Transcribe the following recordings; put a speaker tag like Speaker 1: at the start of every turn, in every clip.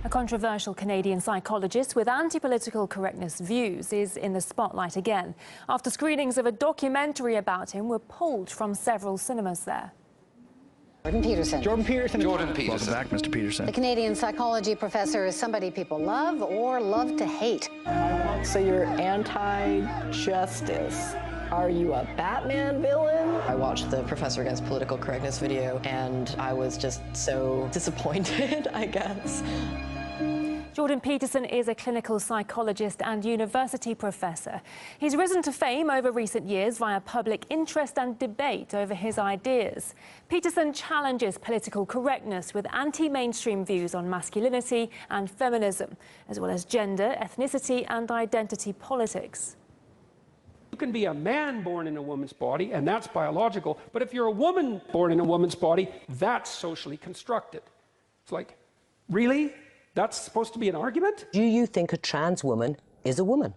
Speaker 1: A controversial Canadian psychologist with anti-political correctness views is in the spotlight again after screenings of a documentary about him were pulled from several cinemas there.
Speaker 2: Jordan Peterson.
Speaker 3: Jordan Peterson.
Speaker 4: Jordan Peterson.
Speaker 3: Welcome back, Mr. Peterson.
Speaker 2: The Canadian psychology professor is somebody people love or love to hate.
Speaker 5: So you're anti-justice. Are you a Batman villain?
Speaker 6: I watched the Professor Against Political Correctness video and I was just so disappointed, I guess.
Speaker 1: Jordan Peterson is a clinical psychologist and university professor. He's risen to fame over recent years via public interest and debate over his ideas. Peterson challenges political correctness with anti-mainstream views on masculinity and feminism, as well as gender, ethnicity and identity politics.
Speaker 7: You can be a man born in a woman's body, and that's biological, but if you're a woman born in a woman's body, that's socially constructed. It's like, really? That's supposed to be an argument?
Speaker 8: Do you think a trans woman is a woman?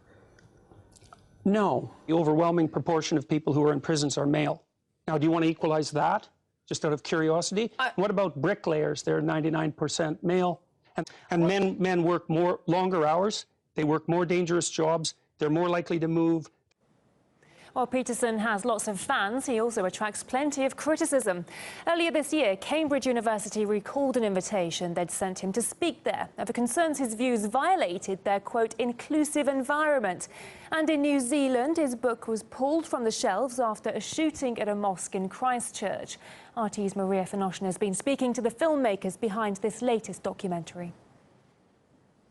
Speaker 7: No. The overwhelming proportion of people who are in prisons are male. Now, do you want to equalize that, just out of curiosity? What about bricklayers? They're 99% male. And men work longer hours, they work more dangerous jobs, they're more likely to move.
Speaker 1: While Peterson has lots of fans, he also attracts plenty of criticism. Earlier this year, Cambridge University recalled an invitation they'd sent him to speak there over concerns his views violated their, quote, inclusive environment. And in New Zealand, his book was pulled from the shelves after a shooting at a mosque in Christchurch. RT's Maria Finoshin has been speaking to the filmmakers behind this latest documentary.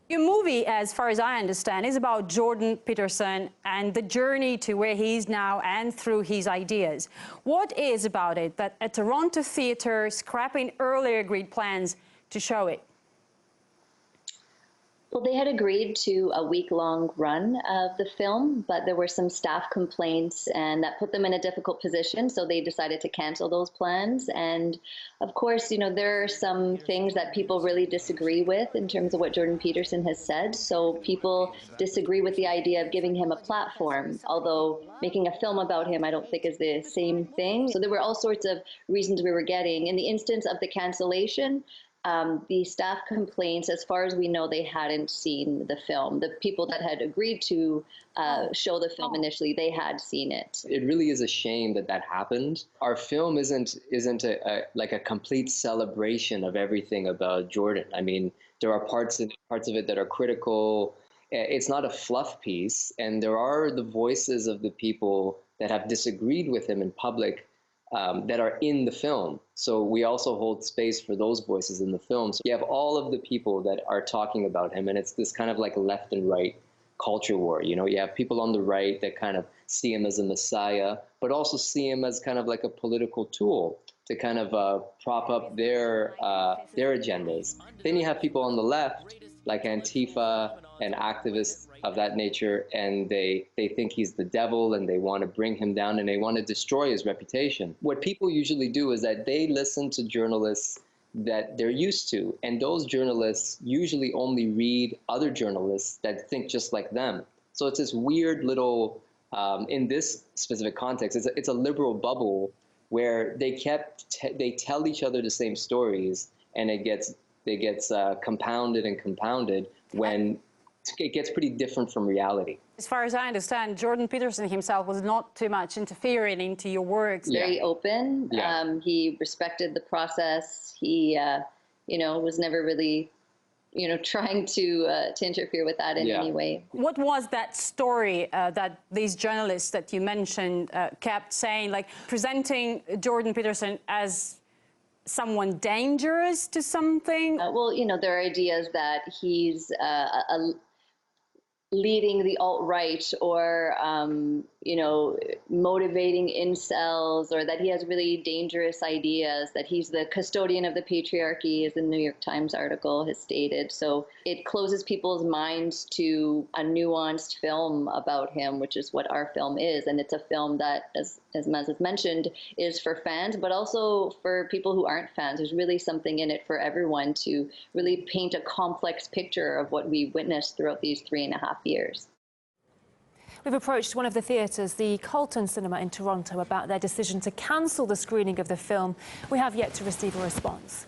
Speaker 9: Your movie, as far as I understand, is about Jordan Peterson and the journey to where he is now and through his ideas. What is about it that a Toronto theatre scrapping earlier agreed plans to show it?
Speaker 10: Well, they had agreed to a week-long run of the film, but there were some staff complaints and that put them in a difficult position, so they decided to cancel those plans. And of course, you know, there are some things that people really disagree with in terms of what Jordan Peterson has said, so people disagree with the idea of giving him a platform, although making a film about him I don't think is the same thing. So there were all sorts of reasons we were getting. In the instance of the cancellation, the staff complaints, as far as we know, they hadn't seen the film. The people that had agreed to show the film initially, they had seen it.
Speaker 11: It really is a shame that that happened. Our film isn't like a complete celebration of everything about Jordan. I mean, there are parts of it that are critical. It's not a fluff piece, and there are the voices of the people that have disagreed with him in public that are in the film. So we also hold space for those voices in the film. So you have all of the people that are talking about him, and it's this kind of like left and right culture war. You know, you have people on the right that kind of see him as a messiah, but also see him as kind of like a political tool to kind of prop up their agendas. Then you have people on the left, like Antifa and activists of that nature, and they think he's the devil and they want to bring him down and they want to destroy his reputation. What people usually do is that they listen to journalists that they're used to, and those journalists usually only read other journalists that think just like them. So it's this weird little, in this specific context, it's a liberal bubble where they tell each other the same stories, and it gets compounded and compounded when it gets pretty different from reality.
Speaker 9: As far as I understand, Jordan Peterson himself was not too much interfering into your works.
Speaker 10: Very open. Yeah. He respected the process. He, you know, was never really, you know, trying to interfere with that in any way.
Speaker 9: What was that story that these journalists that you mentioned kept saying, like presenting Jordan Peterson as someone dangerous to something?
Speaker 10: Well, you know, there are ideas that he's leading the alt-right or, you know, motivating incels, or that he has really dangerous ideas, that he's the custodian of the patriarchy, as the New York Times article has stated. So it closes people's minds to a nuanced film about him, which is what our film is. And it's a film that, as Maz has mentioned, is for fans, but also for people who aren't fans. There's really something in it for everyone to really paint a complex picture of what we witnessed throughout these 3.5 years.
Speaker 1: We've approached one of the theatres, the Carlton Cinema in Toronto, about their decision to cancel the screening of the film. We have yet to receive a response.